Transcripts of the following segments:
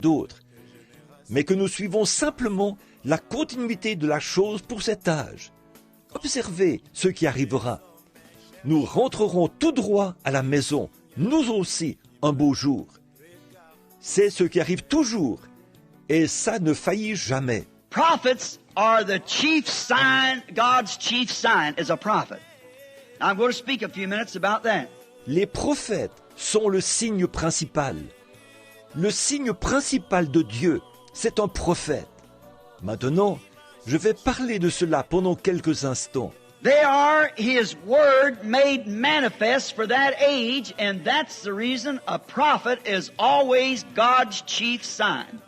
d'autres, mais que nous suivons simplement la continuité de la chose pour cet âge. Observez ce qui arrivera. Nous rentrerons tout droit à la maison, nous aussi, un beau jour. C'est ce qui arrive toujours, et ça ne faillit jamais. Prophets are the chief sign, God's chief sign is a prophet. Now I'm going to speak a few minutes about that. Les prophètes sont le signe principal. Le signe principal de Dieu, c'est un prophète. Maintenant, je vais parler de cela pendant quelques instants. They are His Word made manifest for that age, and that's the reason a prophet is always God's chief sign.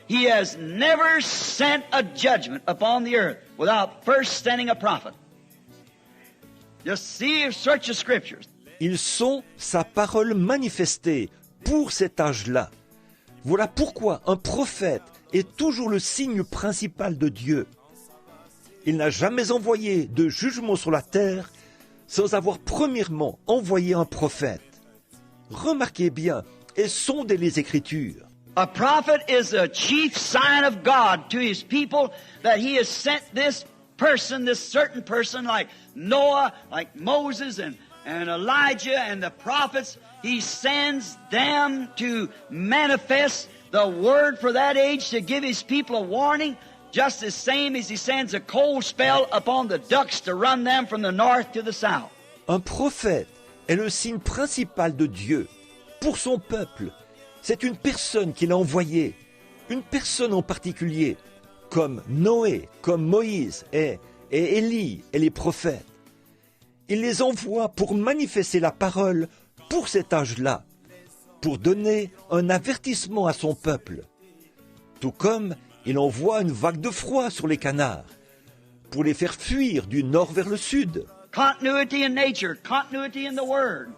He has never sent a judgment upon the earth without first sending a prophet. Just see, search the Scriptures. Ils sont sa parole manifestée pour cet âge-là. Voilà pourquoi un prophète est toujours le signe principal de Dieu. Il n'a jamais envoyé de jugement sur la terre sans avoir premièrement envoyé un prophète. Remarquez bien et sondez les Écritures. A prophet is a chief sign of God to His people that He has sent this person, this certain person like Noah, like Moses and Elijah and the prophets. He sends them to manifest the word for that age, to give His people a warning, just the same as He sends a cold spell upon the ducks to run them from the north to the south. Un prophète est le signe principal de Dieu pour son peuple. C'est une personne qu'il a envoyée, une personne en particulier, comme Noé, comme Moïse et Élie et les prophètes. Il les envoie pour manifester la parole pour cet âge-là, pour donner un avertissement à son peuple. Tout comme il envoie une vague de froid sur les canards, pour les faire fuir du nord vers le sud. Continuity in nature, continuity in the Word.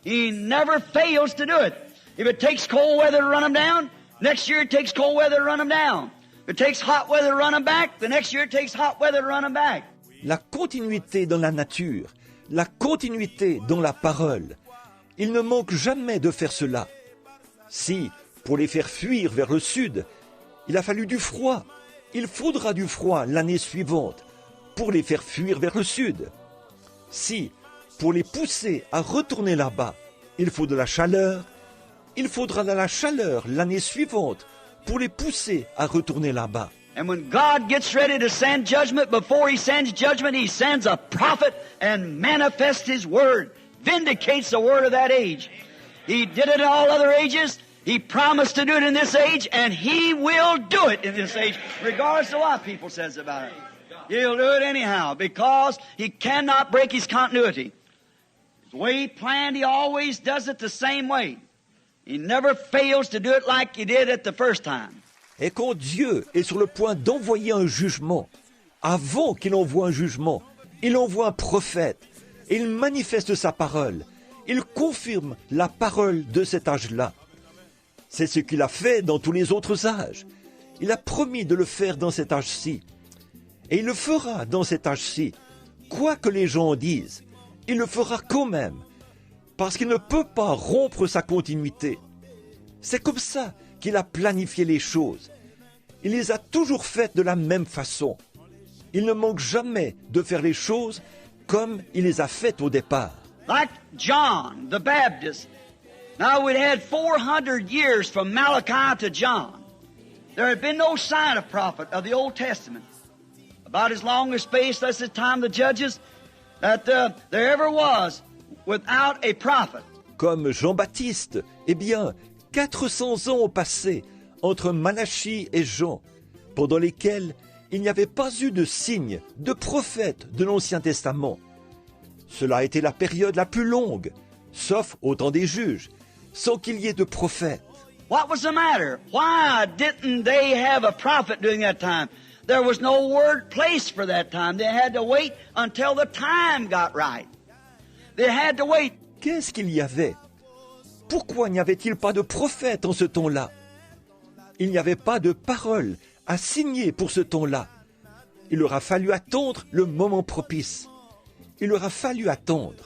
He never fails to do it. If it takes cold weather to run them down, next year it takes cold weather to run them down. If it takes hot weather to run them back, the next year it takes hot weather to run them back. La continuité dans la nature, la continuité dans la parole. Il ne manque jamais de faire cela. Si, pour les faire fuir vers le sud, il a fallu du froid, il faudra du froid l'année suivante pour les faire fuir vers le sud. Si, pour les pousser à retourner là-bas, il faut de la chaleur, il faudra de la chaleur l'année suivante pour les pousser à retourner là-bas. And when God gets ready to send judgment, before He sends judgment, He sends a prophet and manifests His word, vindicates the word of that age. He did it in all other ages. He promised to do it in this age, and He will do it in this age, regardless of what people says about it. He'll do it anyhow, because He cannot break His continuity. The way He planned, He always does it the same way. He never fails to do it like He did it the first time. Et quand Dieu est sur le point d'envoyer un jugement, avant qu'il envoie un jugement, il envoie un prophète, et il manifeste sa parole. Il confirme la parole de cet âge-là. C'est ce qu'il a fait dans tous les autres âges. Il a promis de le faire dans cet âge-ci. Et il le fera dans cet âge-ci. Quoi que les gens disent, il le fera quand même. Parce qu'il ne peut pas rompre sa continuité. C'est comme ça qu'il a planifié les choses. Il les a toujours faites de la même façon. Il ne manque jamais de faire les choses comme il les a faites au départ. Like John the Baptist. Now we'd had 400 years from Malachi to John. There had been no sign of prophet of the Old Testament. About as long a space as the time of the Judges that there ever was without a prophet. Comme Jean-Baptiste, eh bien, 400 ans ont passé entre Malachie et Jean, pendant lesquels il n'y avait pas eu de signe de prophète de l'Ancien Testament. Cela a été la période la plus longue, sauf au temps des juges, sans qu'il y ait de prophète. What was the matter? Why didn't they have a prophet during that time? There was no word placed for that time. They had to wait until the time got right. They had to wait. Qu'est-ce qu'il y avait? Pourquoi n'y avait-il pas de prophète en ce temps-là? Il n'y avait pas de parole à signer pour ce temps-là. Il aura fallu attendre le moment propice. Il aura fallu attendre.